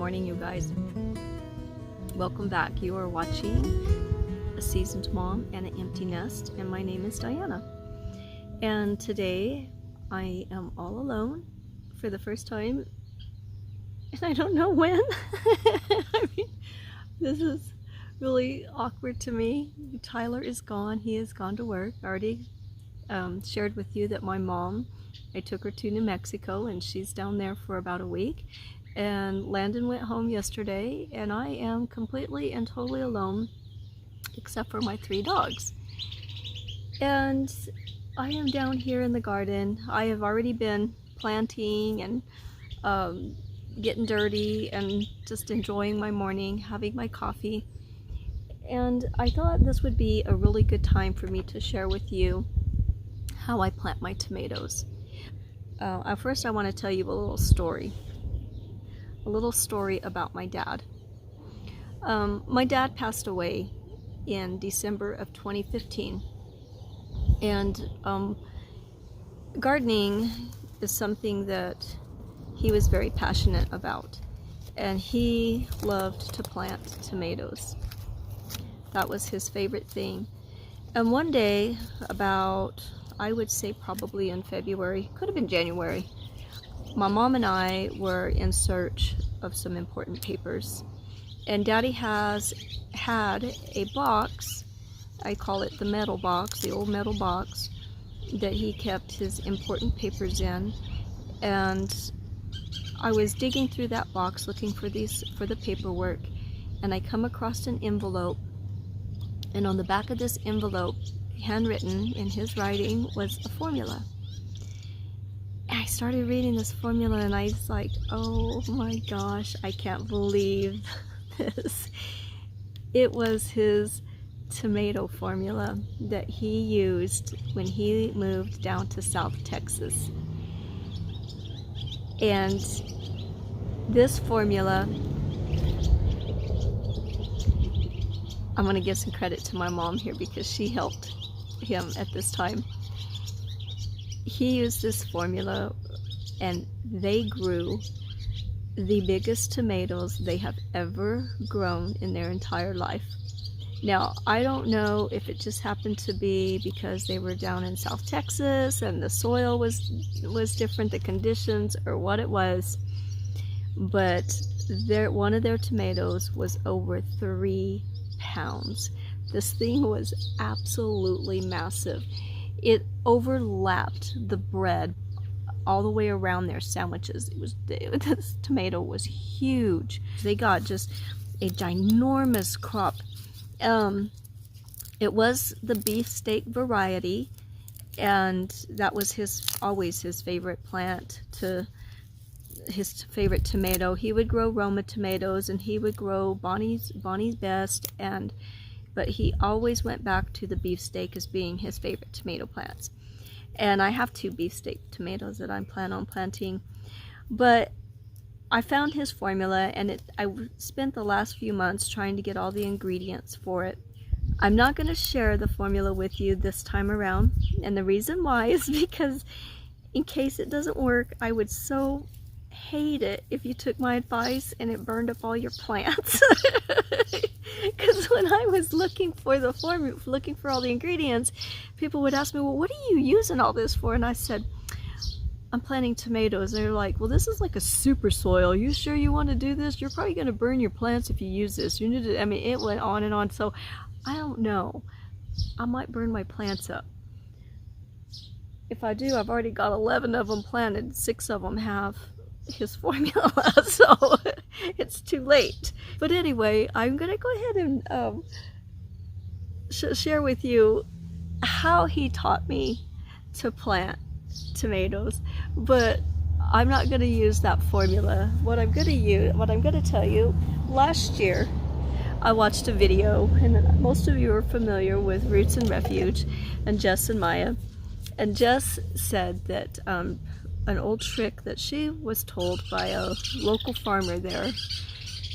morning, you guys. Welcome back. You are watching A Seasoned Mom and an Empty Nest, and my name is Diana. And today I am all alone for the first time, and I don't know when. I mean, this is really awkward to me. Tyler is gone. He has gone to work. I already shared with you that my mom, I took her to New Mexico, and she's down there for about a week. And Landon went home yesterday, and I am completely and totally alone except for my 3 dogs. And I am down here in the garden. I have already been planting and getting dirty and just enjoying my morning, having my coffee. And I thought this would be a really good time for me to share with you how I plant my tomatoes. First I want to tell you a little story. A little story about my dad. My dad passed away in December of 2015, and gardening is something that he was very passionate about, and he loved to plant tomatoes. That was his favorite thing. And one day, about, I would say probably in February, could have been January, my mom and I were in search of some important papers, and Daddy has had a box, I call it the metal box, the old metal box, that he kept his important papers in. And I was digging through that box looking for the paperwork, and I come across an envelope, and on the back of this envelope, handwritten in his writing, was a formula. I started reading this formula, and I was like, oh my gosh, I can't believe this. It was his tomato formula that he used when he moved down to South Texas. And this formula, I'm going to give some credit to my mom here because she helped him at this time. He used this formula, and they grew the biggest tomatoes they have ever grown in their entire life. Now, I don't know if it just happened to be because they were down in South Texas and the soil was different, the conditions, or what it was, but one of their tomatoes was over 3 pounds. This thing was absolutely massive. It overlapped the bread all the way around their sandwiches. This tomato was huge. They got just a ginormous crop. It was the beefsteak variety, and that was always his favorite plant, his favorite tomato. He would grow Roma tomatoes, and he would grow Bonnie's Best, but he always went back to the beefsteak as being his favorite tomato plants. And I have 2 beefsteak tomatoes that I plan on planting. But I found his formula, and I spent the last few months trying to get all the ingredients for it. I'm not going to share the formula with you this time around, and the reason why is because in case it doesn't work, I would so hate it if you took my advice and it burned up all your plants. Because when I was looking for the formula, looking for all the ingredients, people would ask me, well, what are you using all this for? And I said, I'm planting tomatoes. And they're like, well, this is like a super soil. You sure you want to do this? You're probably going to burn your plants if you use this. You need to, I mean, it went on and on. So I don't know. I might burn my plants up. If I do, I've already got 11 of them planted. 6 of them have his formula, so it's too late. But anyway, I'm gonna go ahead and share with you how he taught me to plant tomatoes, but I'm not gonna use that formula. What I'm gonna tell you, last year I watched a video, and most of you are familiar with Roots and Refuge and Jess and Maya, and Jess said that an old trick that she was told by a local farmer there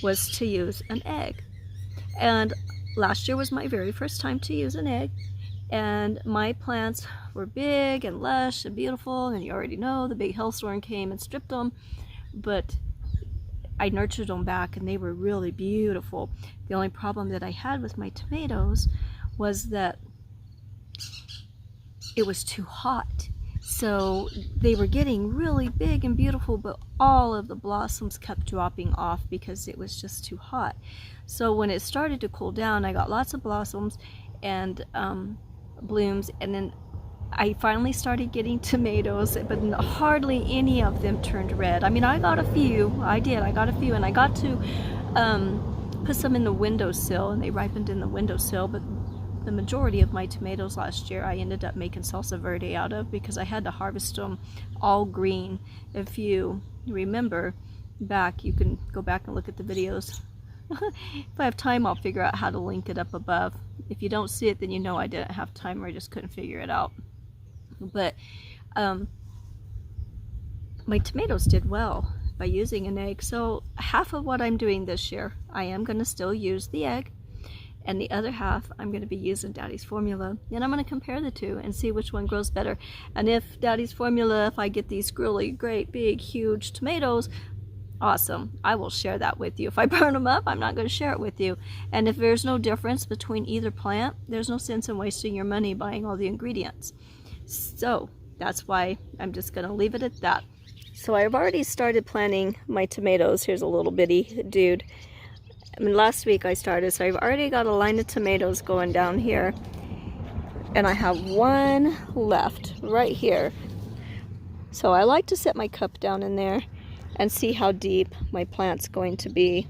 was to use an egg. And last year was my very first time to use an egg, and my plants were big and lush and beautiful, and you already know the big hailstorm came and stripped them, but I nurtured them back and they were really beautiful. The only problem that I had with my tomatoes was that it was too hot. So they were getting really big and beautiful, but all of the blossoms kept dropping off because it was just too hot. So when it started to cool down, I got lots of blossoms and blooms, and then I finally started getting tomatoes, but hardly any of them turned red. I mean, I got a few. I got a few, and I got to put some in the windowsill, and they ripened in the windowsill, but the majority of my tomatoes last year I ended up making salsa verde out of, because I had to harvest them all green. If you remember back, you can go back and look at the videos. If I have time, I'll figure out how to link it up above. If you don't see it, then you know I didn't have time, or I just couldn't figure it out. But my tomatoes did well by using an egg. So half of what I'm doing this year, I am going to still use the egg, and the other half I'm going to be using Daddy's formula, and I'm going to compare the two and see which one grows better. And if Daddy's formula, if I get these really great big huge tomatoes, awesome, I will share that with you. If I burn them up, I'm not going to share it with you. And if there's no difference between either plant, there's no sense in wasting your money buying all the ingredients. So that's why I'm just going to leave it at that. So I've already started planting my tomatoes. Here's a little bitty dude. I mean, last week I started, so I've already got a line of tomatoes going down here, and I have one left right here. So I like to set my cup down in there and see how deep my plant's going to be.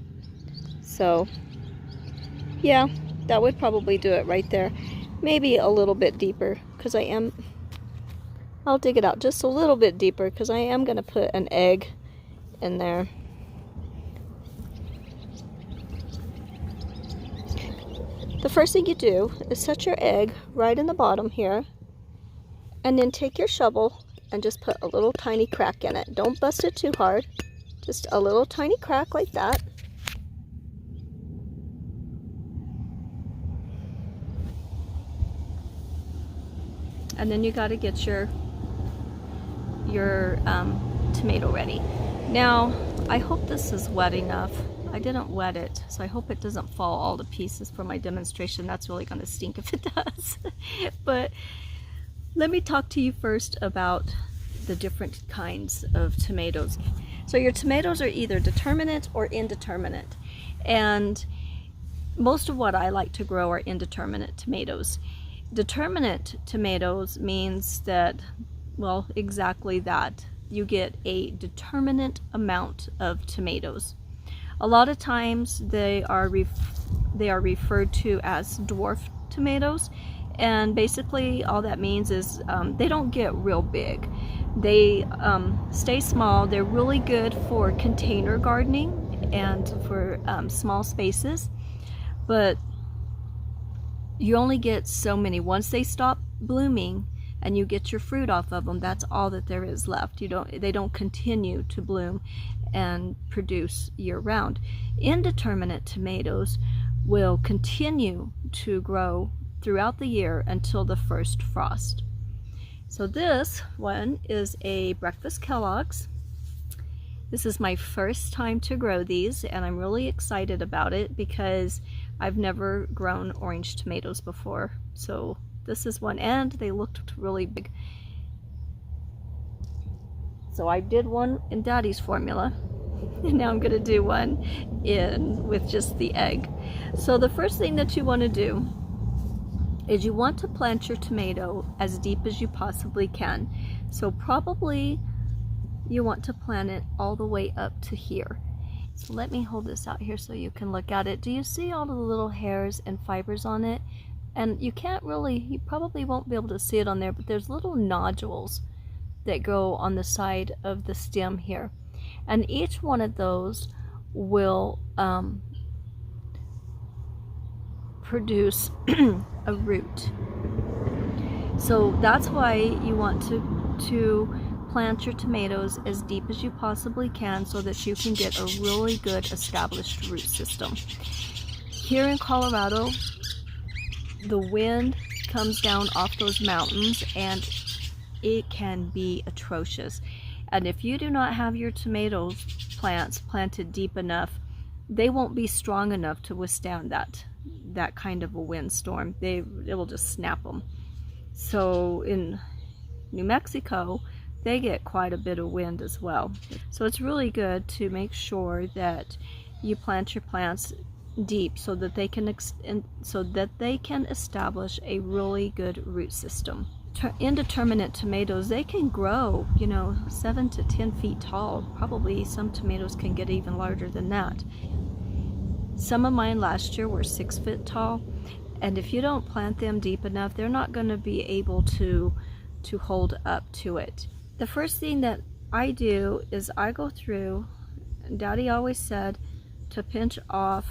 So yeah, that would probably do it right there. Maybe a little bit deeper, because I'll dig it out just a little bit deeper, because I am going to put an egg in there. The first thing you do is set your egg right in the bottom here, and then take your shovel and just put a little tiny crack in it. Don't bust it too hard, just a little tiny crack like that. And then you got to get your tomato ready. Now, I hope this is wet enough. I didn't wet it, so I hope it doesn't fall all to pieces for my demonstration. That's really going to stink if it does. But let me talk to you first about the different kinds of tomatoes. So your tomatoes are either determinate or indeterminate. And most of what I like to grow are indeterminate tomatoes. Determinate tomatoes means that, well, exactly that. You get a determinate amount of tomatoes. A lot of times they are referred to as dwarf tomatoes, and basically all that means is they don't get real big. They stay small. They're really good for container gardening and for small spaces, but you only get so many. Once they stop blooming and you get your fruit off of them, that's all that there is left. They don't continue to bloom and produce year-round. Indeterminate tomatoes will continue to grow throughout the year until the first frost. So this one is a breakfast Kellogg's. This is my first time to grow these, and I'm really excited about it because I've never grown orange tomatoes before. So this is one, and they looked really big. So I did one in Daddy's formula, and now I'm going to do one with just the egg. So the first thing that you want to do is you want to plant your tomato as deep as you possibly can. So probably you want to plant it all the way up to here. So let me hold this out here so you can look at it. Do you see all of the little hairs and fibers on it? And you probably won't be able to see it on there, but there's little nodules that go on the side of the stem here. And each one of those will produce a root. So that's why you want to plant your tomatoes as deep as you possibly can so that you can get a really good established root system. Here in Colorado, the wind comes down off those mountains and it can be atrocious. And if you do not have your tomato plants planted deep enough, they won't be strong enough to withstand that kind of a windstorm. It will just snap them. So in New Mexico, they get quite a bit of wind as well. So it's really good to make sure that you plant your plants deep so that they can establish a really good root system. Indeterminate tomatoes, they can grow, 7 to 10 feet tall. Probably some tomatoes can get even larger than that. Some of mine last year were 6 foot tall, and if you don't plant them deep enough, they're not going to be able to hold up to it. The first thing that I do is I go through, and Daddy always said to pinch off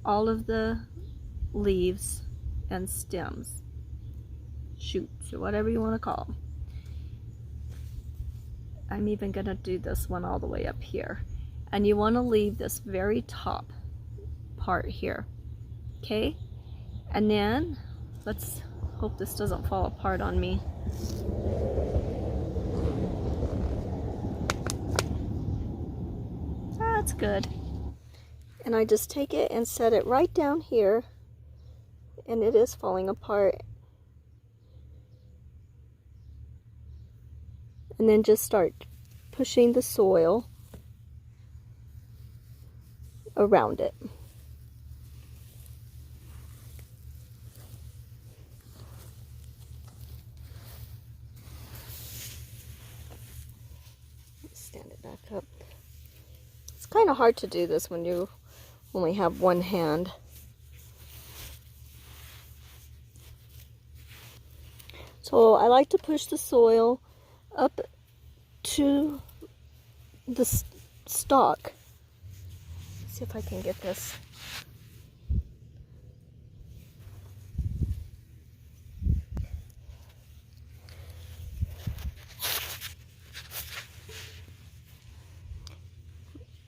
all of the leaves and stems, shoots, or whatever you want to call them. I'm even going to do this one all the way up here. And you want to leave this very top part here, okay? And then let's hope this doesn't fall apart on me. That's good. And I just take it and set it right down here, and it is falling apart. And then just start pushing the soil around it. Stand it back up. It's kind of hard to do this when you only have one hand. So I like to push the soil up to the stalk. Let's see if I can get this.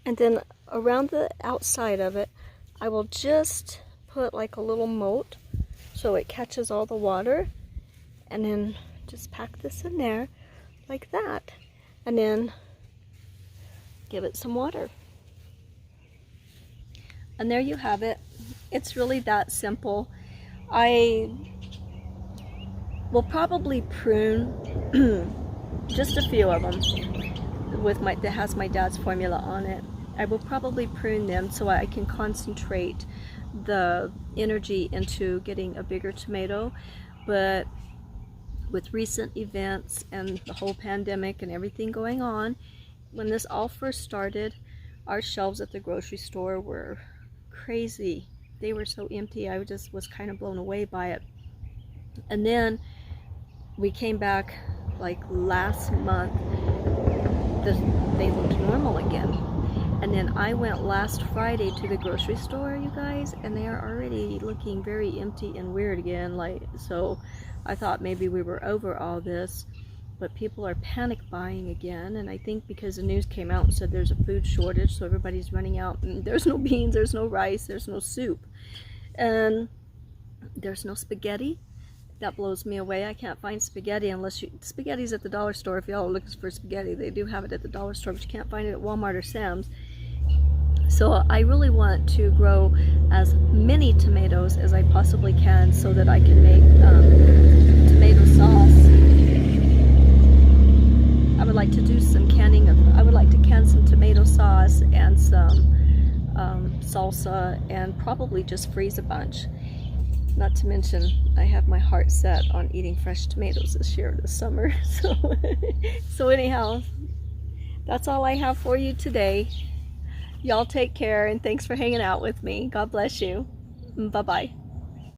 And then around the outside of it, I will just put like a little moat so it catches all the water, and then just pack this in there like that, and then give it some water. And there you have it. It's really that simple. I will probably prune just a few of them that has my dad's formula on it. I will probably prune them so I can concentrate the energy into getting a bigger tomato. But with recent events and the whole pandemic and everything going on, when this all first started, our shelves at the grocery store were crazy. They were so empty. I just was kind of blown away by it. And then we came back like last month. They looked normal again. And then I went last Friday to the grocery store, you guys, and they are already looking very empty and weird again. So I thought maybe we were over all this, but people are panic buying again. And I think because the news came out and said there's a food shortage, so everybody's running out, and there's no beans, there's no rice, there's no soup, and there's no spaghetti. That blows me away. I can't find spaghetti unless spaghetti's at the dollar store. If y'all are looking for spaghetti, they do have it at the dollar store, but you can't find it at Walmart or Sam's. So I really want to grow as many tomatoes as I possibly can so that I can make tomato sauce. I would like to do some canning I would like to can some tomato sauce and some salsa, and probably just freeze a bunch. Not to mention, I have my heart set on eating fresh tomatoes this summer. So anyhow, that's all I have for you today. Y'all take care, and thanks for hanging out with me. God bless you. Bye-bye.